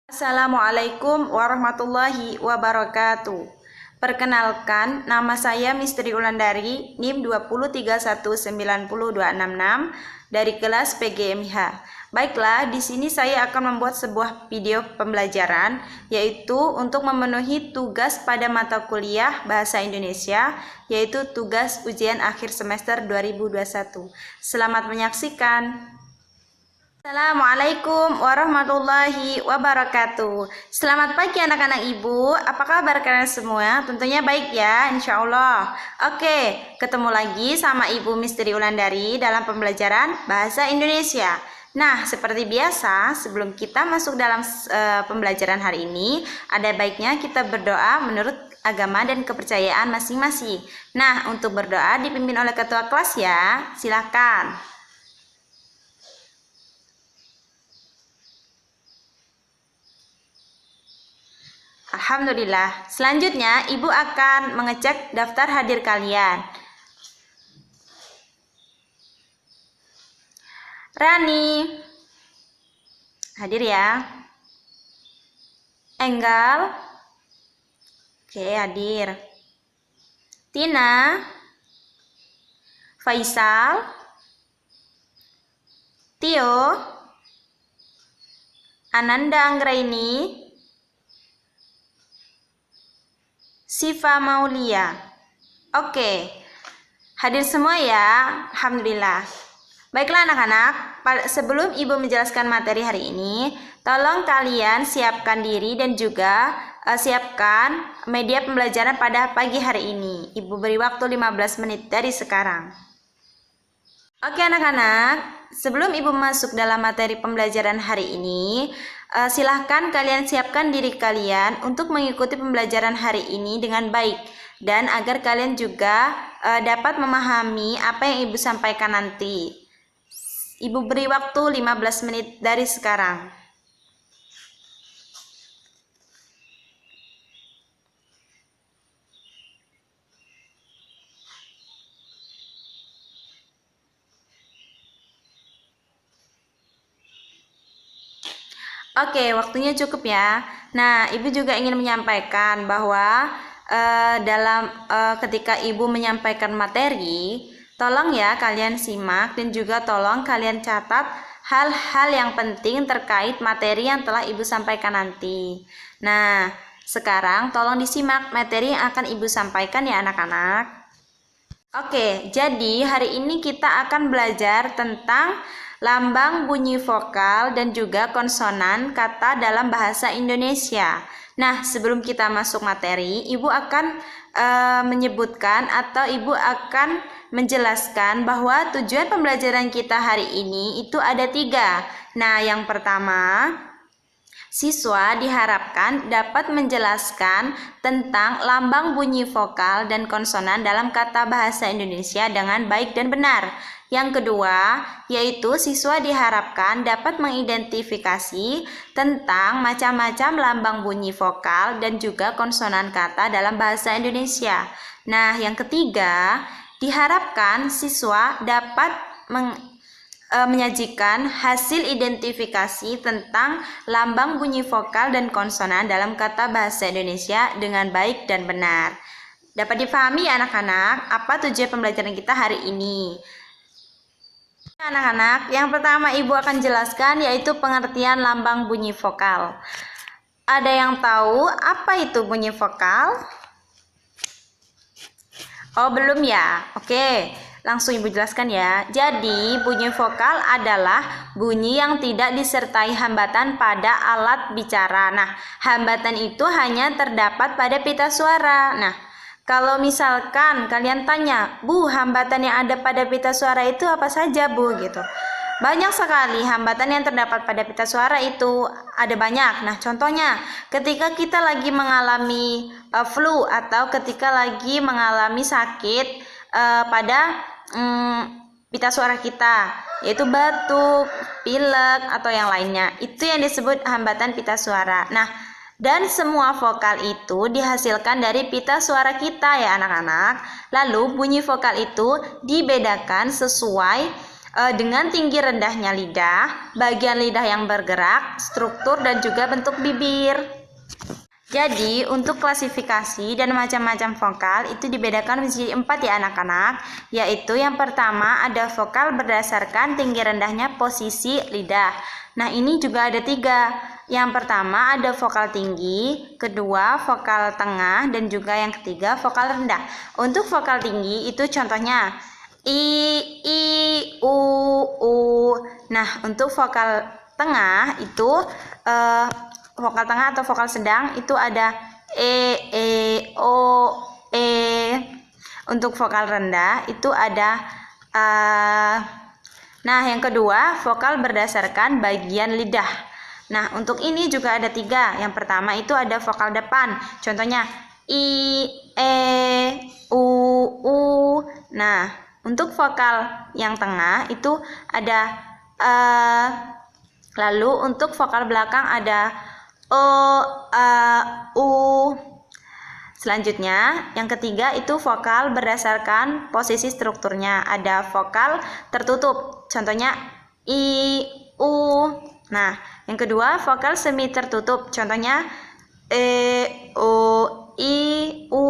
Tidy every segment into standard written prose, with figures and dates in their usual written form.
Assalamualaikum warahmatullahi wabarakatuh. Perkenalkan, nama saya Misteri Wulandari, NIM 203190266 dari kelas PGMH. Baiklah, di sini saya akan membuat sebuah video pembelajaran, yaitu untuk memenuhi tugas pada mata kuliah Bahasa Indonesia, yaitu tugas ujian akhir semester 2021. Selamat menyaksikan. Assalamualaikum warahmatullahi wabarakatuh. Selamat pagi anak-anak ibu. Apa kabar kalian semua? Tentunya baik ya, insya Allah. Oke, ketemu lagi sama Ibu Misteri Wulandari dalam pembelajaran Bahasa Indonesia. Nah, seperti biasa, sebelum kita masuk dalam pembelajaran hari ini, ada baiknya kita berdoa menurut agama dan kepercayaan masing-masing. Nah, untuk berdoa dipimpin oleh ketua kelas ya. Silakan. Alhamdulillah. Selanjutnya, Ibu akan mengecek daftar hadir kalian. Rani, hadir ya. Enggal, oke, hadir. Tina, Faisal, Tio, Ananda Anggraini, Siva Maulia. Oke, hadir semua ya. Alhamdulillah. Baiklah anak-anak, sebelum Ibu menjelaskan materi hari ini, tolong kalian siapkan diri dan juga siapkan media pembelajaran pada pagi hari ini. Ibu beri waktu 15 menit dari sekarang. Oke anak-anak, sebelum Ibu masuk dalam materi pembelajaran hari ini, silahkan kalian siapkan diri kalian untuk mengikuti pembelajaran hari ini dengan baik dan agar kalian juga dapat memahami apa yang Ibu sampaikan nanti. Ibu beri waktu 15 menit dari sekarang. Oke, waktunya cukup ya. Nah, Ibu juga ingin menyampaikan bahwa ketika Ibu menyampaikan materi, tolong ya kalian simak dan juga tolong kalian catat hal-hal yang penting terkait materi yang telah Ibu sampaikan nanti. Nah, sekarang tolong disimak materi yang akan Ibu sampaikan ya anak-anak. Oke, jadi hari ini kita akan belajar tentang lambang bunyi vokal dan juga konsonan kata dalam bahasa Indonesia. Nah, sebelum kita masuk materi, Ibu akan menyebutkan atau Ibu akan menjelaskan bahwa tujuan pembelajaran kita hari ini itu ada 3. Nah, yang pertama, siswa diharapkan dapat menjelaskan tentang lambang bunyi vokal dan konsonan dalam kata bahasa Indonesia dengan baik dan benar. Yang kedua, yaitu siswa diharapkan dapat mengidentifikasi tentang macam-macam lambang bunyi vokal dan juga konsonan kata dalam bahasa Indonesia. Nah, yang ketiga, diharapkan siswa dapat menyajikan hasil identifikasi tentang lambang bunyi vokal dan konsonan dalam kata bahasa Indonesia dengan baik dan benar. Dapat dipahami ya anak-anak apa tujuan pembelajaran kita hari ini? Anak-anak, yang pertama Ibu akan jelaskan yaitu pengertian lambang bunyi vokal. Ada yang tahu apa itu bunyi vokal? Oh, belum ya? Oke, langsung Ibu jelaskan ya. Jadi, bunyi vokal adalah bunyi yang tidak disertai hambatan pada alat bicara. Nah, hambatan itu hanya terdapat pada pita suara. Nah, kalau misalkan kalian tanya, Bu, hambatan yang ada pada pita suara itu apa saja, Bu? Gitu. Banyak sekali hambatan yang terdapat pada pita suara itu, ada banyak. Nah, contohnya ketika kita lagi mengalami flu atau ketika lagi mengalami sakit pada pita suara kita, yaitu batuk, pilek atau yang lainnya. Itu yang disebut hambatan pita suara. Nah, dan semua vokal itu dihasilkan dari pita suara kita ya anak-anak. Lalu bunyi vokal itu dibedakan sesuai dengan tinggi rendahnya lidah, bagian lidah yang bergerak, struktur dan juga bentuk bibir. Jadi, untuk klasifikasi dan macam-macam vokal itu dibedakan menjadi 4 ya anak-anak, yaitu yang pertama ada vokal berdasarkan tinggi rendahnya posisi lidah. Nah, ini juga ada 3. Yang pertama ada vokal tinggi, kedua vokal tengah, dan juga yang ketiga vokal rendah. Untuk vokal tinggi itu contohnya i, u. Nah, untuk vokal tengah itu vokal tengah atau vokal sedang itu ada e, o, e. Untuk vokal rendah itu ada a. Nah, yang kedua vokal berdasarkan bagian lidah. Nah, untuk ini juga ada 3. Yang pertama itu ada vokal depan. Contohnya i, e, u. Nah, untuk vokal yang tengah itu ada lalu untuk vokal belakang ada o, a, u. Selanjutnya, yang ketiga itu vokal berdasarkan posisi strukturnya. Ada vokal tertutup, contohnya i, u. Nah, yang kedua vokal semi tertutup, contohnya e, o, i, u.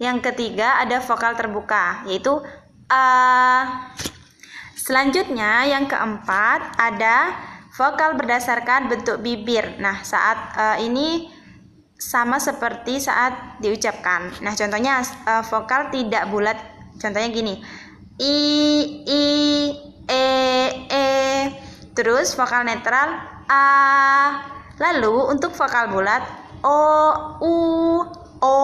Yang ketiga ada vokal terbuka, yaitu a. Selanjutnya, yang keempat ada vokal berdasarkan bentuk bibir. Nah, saat ini sama seperti saat diucapkan. Nah, contohnya vokal tidak bulat. Contohnya gini. I, e. Terus vokal netral a. Lalu untuk vokal bulat o, u, o.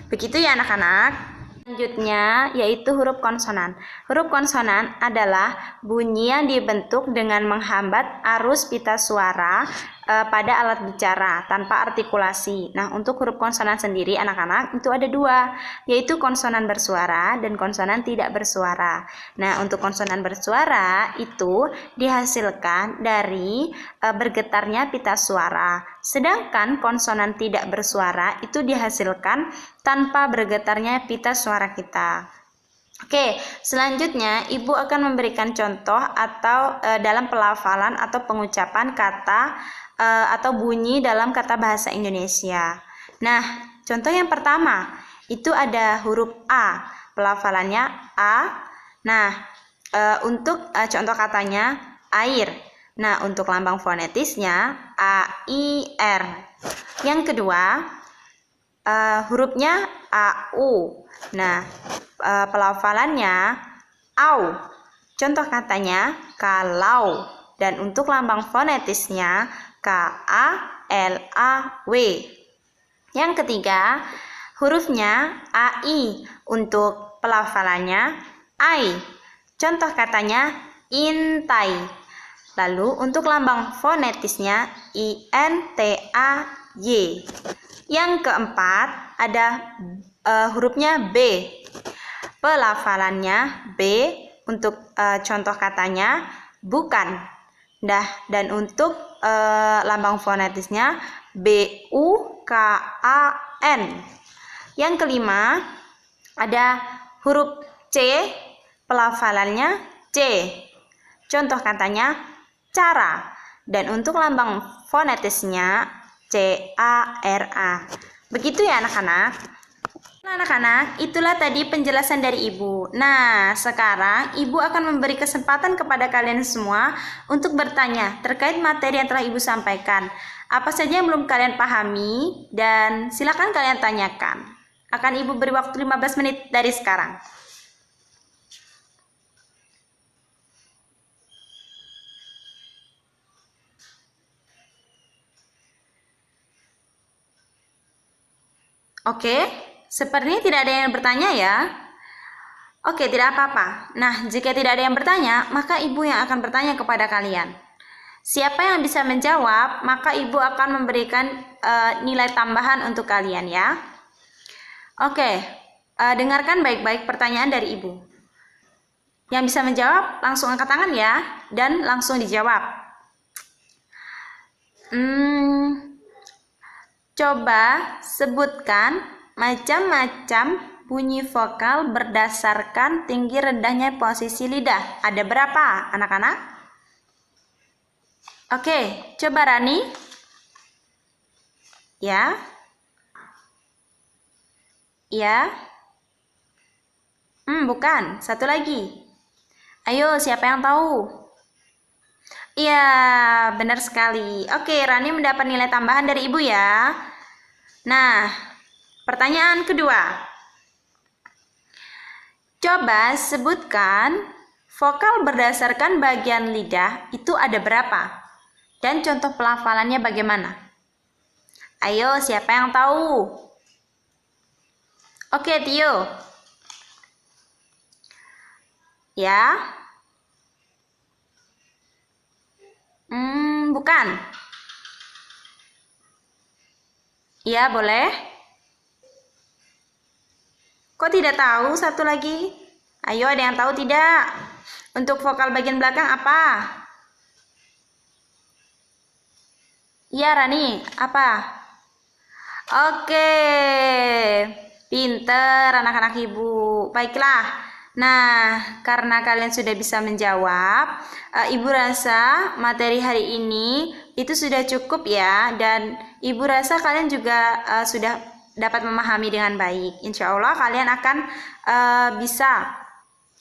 Begitu ya anak-anak. Selanjutnya yaitu huruf konsonan. Huruf konsonan adalah bunyi yang dibentuk dengan menghambat arus pita suara pada alat bicara tanpa artikulasi. Nah, untuk huruf konsonan sendiri anak-anak itu ada 2, yaitu konsonan bersuara dan konsonan tidak bersuara. Nah, untuk konsonan bersuara itu dihasilkan dari bergetarnya pita suara. Sedangkan konsonan tidak bersuara itu dihasilkan tanpa bergetarnya pita suara kita. Oke, selanjutnya Ibu akan memberikan contoh atau dalam pelafalan atau pengucapan kata atau bunyi dalam kata bahasa Indonesia. Nah, contoh yang pertama itu ada huruf A, pelafalannya A. Nah, untuk contoh katanya air. Nah, untuk lambang fonetisnya A, I, R. Yang kedua, hurufnya A, U. Nah, pelafalannya au. Contoh katanya kalau. Dan untuk lambang fonetisnya K, A, L, A, W. Yang ketiga, hurufnya AI. Untuk pelafalannya ai. Contoh katanya intai. Lalu untuk lambang fonetisnya INTAY. Yang keempat ada hurufnya B. Pelafalannya B. Untuk contoh katanya bukan. Dan untuk lambang fonetisnya BUKAN. Yang kelima ada huruf C. Pelafalannya C. Contoh katanya cara. Dan untuk lambang fonetisnya CARA. Begitu ya anak-anak. Anak-anak, itulah tadi penjelasan dari Ibu. Nah, sekarang Ibu akan memberi kesempatan kepada kalian semua untuk bertanya terkait materi yang telah Ibu sampaikan. Apa saja yang belum kalian pahami dan silakan kalian tanyakan. Akan Ibu beri waktu 15 menit dari sekarang. Oke, sepertinya tidak ada yang bertanya ya. Oke, tidak apa-apa. Nah, jika tidak ada yang bertanya, maka Ibu yang akan bertanya kepada kalian. Siapa yang bisa menjawab, maka Ibu akan memberikan nilai tambahan untuk kalian ya. Oke, dengarkan baik-baik pertanyaan dari Ibu. Yang bisa menjawab, langsung angkat tangan ya, dan langsung dijawab. Coba sebutkan macam-macam bunyi vokal berdasarkan tinggi rendahnya posisi lidah. Ada berapa, anak-anak? Oke, coba Rani. Ya. Ya. Bukan. Satu lagi. Ayo, siapa yang tahu? Iya, benar sekali. Oke, Rani mendapat nilai tambahan dari Ibu ya. Nah, pertanyaan kedua. Coba sebutkan vokal berdasarkan bagian lidah itu ada berapa? Dan contoh pelafalannya bagaimana? Ayo, siapa yang tahu? Oke, Tio. Ya. Bukan. Ya, boleh. Kok tidak tahu satu lagi? Ayo, ada yang tahu tidak? Untuk vokal bagian belakang apa? Iya, Rani. Apa? Oke. Pinter anak-anak Ibu. Baiklah. Nah, karena kalian sudah bisa menjawab, Ibu rasa materi hari ini itu sudah cukup ya, dan Ibu rasa kalian juga sudah dapat memahami dengan baik. Insya Allah kalian akan bisa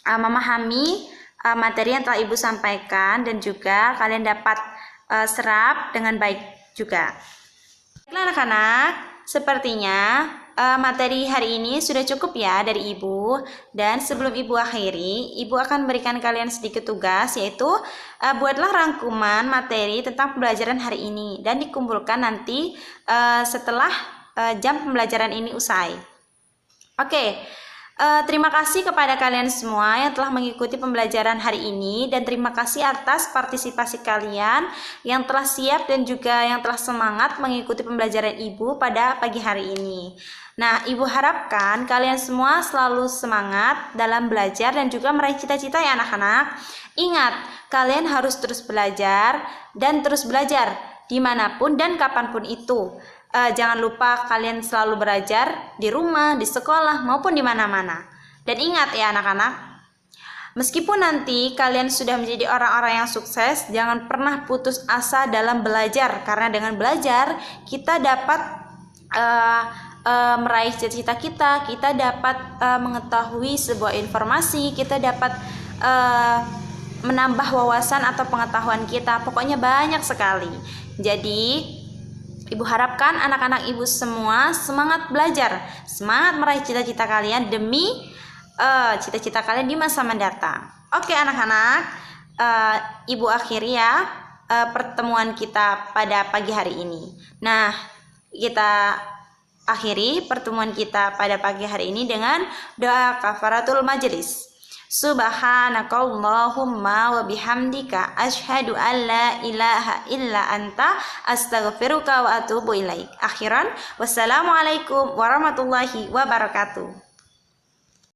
memahami materi yang telah Ibu sampaikan, dan juga kalian dapat serap dengan baik juga. Baiklah anak-anak, sepertinya materi hari ini sudah cukup ya dari Ibu, dan sebelum Ibu akhiri, Ibu akan berikan kalian sedikit tugas, yaitu buatlah rangkuman materi tentang pembelajaran hari ini dan dikumpulkan nanti setelah jam pembelajaran ini usai. Oke. Terima kasih kepada kalian semua yang telah mengikuti pembelajaran hari ini, dan terima kasih atas partisipasi kalian yang telah siap dan juga yang telah semangat mengikuti pembelajaran Ibu pada pagi hari ini. Nah, Ibu harapkan kalian semua selalu semangat dalam belajar dan juga meraih cita-cita ya anak-anak. Ingat, kalian harus terus belajar dan terus belajar dimanapun dan kapanpun itu. Jangan lupa kalian selalu belajar di rumah, di sekolah, maupun di mana-mana. Dan ingat ya anak-anak, meskipun nanti kalian sudah menjadi orang-orang yang sukses, jangan pernah putus asa dalam belajar. Karena dengan belajar, kita dapat meraih cita-cita kita dapat mengetahui sebuah informasi, kita dapat menambah wawasan atau pengetahuan kita. Pokoknya banyak sekali. Jadi, Ibu harapkan anak-anak Ibu semua semangat belajar, semangat meraih cita-cita kalian demi cita-cita kalian di masa mendatang. Oke anak-anak, Ibu akhiri ya pertemuan kita pada pagi hari ini. Nah, kita akhiri pertemuan kita pada pagi hari ini dengan doa kafaratul majelis. Subhanakallahumma wa bihamdika asyhadu an la ilaha illa anta astaghfiruka wa atubu ilaik. Akhiran, wassalamualaikum warahmatullahi wabarakatuh.